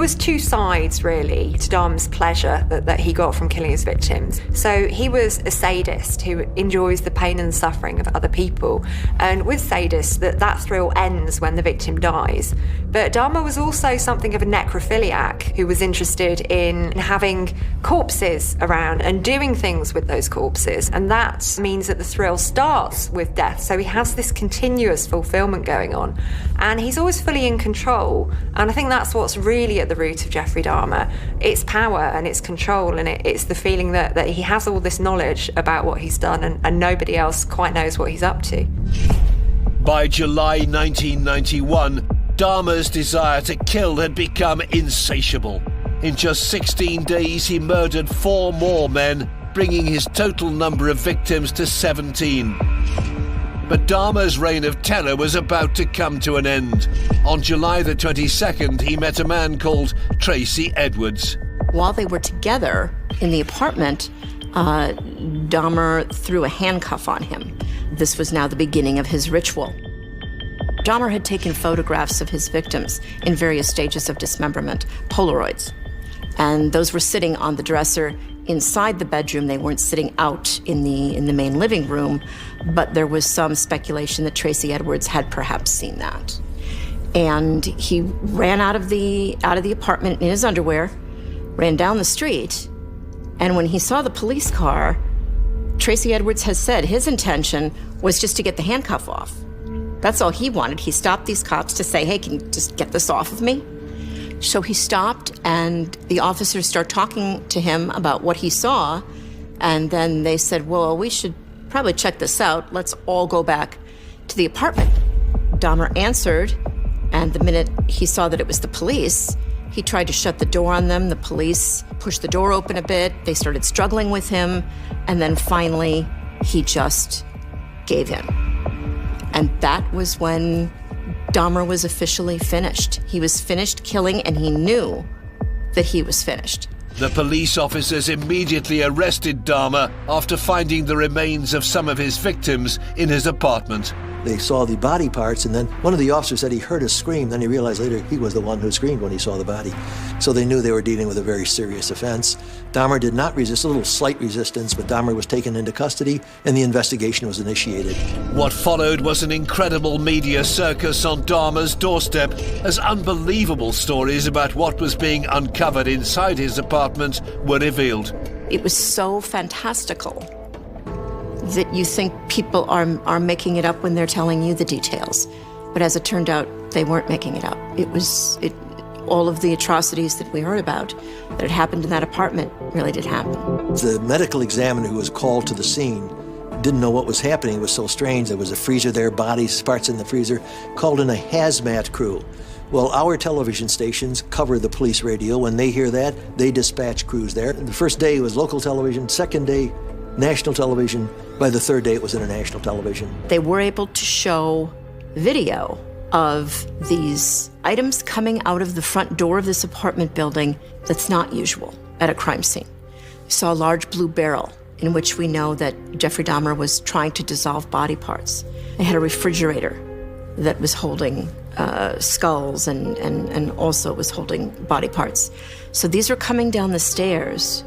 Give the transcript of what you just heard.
was two sides, really, to Dahmer's pleasure that he got from killing his victims. So he was a sadist who enjoys the pain and suffering of other people. And with sadists, that thrill ends when the victim dies. But Dahmer was also something of a necrophiliac who was interested in having corpses around and doing things with those corpses. And that means that the thrill starts with death. So he has this continuous fulfillment going on. And he's always fully in control. And I think that's what's really at the root of Jeffrey Dahmer. It's power and it's control, and it's the feeling that he has all this knowledge about what he's done and nobody else quite knows what he's up to. By July 1991, Dahmer's desire to kill had become insatiable. In just 16 days, he murdered 4 more men, bringing his total number of victims to 17. But Dahmer's reign of terror was about to come to an end. On July the 22nd, he met a man called Tracy Edwards. While they were together in the apartment, Dahmer threw a handcuff on him. This was now the beginning of his ritual. Dahmer had taken photographs of his victims in various stages of dismemberment, Polaroids. And those were sitting on the dresser inside the bedroom. They weren't sitting out in the main living room, but there was some speculation that Tracy Edwards had perhaps seen that. And he ran out of the apartment in his underwear, ran down the street, and when he saw the police car, Tracy Edwards has said his intention was just to get the handcuff off. That's all he wanted. He stopped these cops to say, hey, can you just get this off of me? So he stopped, and the officers start talking to him about what he saw, and then they said, well, we should probably check this out. Let's all go back to the apartment. Dahmer answered, and the minute he saw that it was the police, he tried to shut the door on them. The police pushed the door open a bit. They started struggling with him, and then finally, he just gave in. And that was when Dahmer was officially finished. He was finished killing, and he knew that he was finished. The police officers immediately arrested Dahmer after finding the remains of some of his victims in his apartment. They saw the body parts, and then one of the officers said he heard a scream. Then he realized later he was the one who screamed when he saw the body. So they knew they were dealing with a very serious offense. Dahmer did not resist, a little slight resistance, but Dahmer was taken into custody and the investigation was initiated. What followed was an incredible media circus on Dahmer's doorstep as unbelievable stories about what was being uncovered inside his apartment were revealed. It was so fantastical that you think people are making it up when they're telling you the details. But as it turned out, they weren't making it up. All of the atrocities that we heard about that had happened in that apartment really did happen. The medical examiner who was called to the scene didn't know what was happening. It was so strange. There was a freezer there, bodies, parts in the freezer, called in a hazmat crew. Well, our television stations cover the police radio. When they hear that, they dispatch crews there. The first day was local television, second day, national television. By the third day, it was international television. They were able to show video of these items coming out of the front door of this apartment building that's not usual at a crime scene. We saw a large blue barrel in which we know that Jeffrey Dahmer was trying to dissolve body parts. They had a refrigerator that was holding skulls and also was holding body parts. So these are coming down the stairs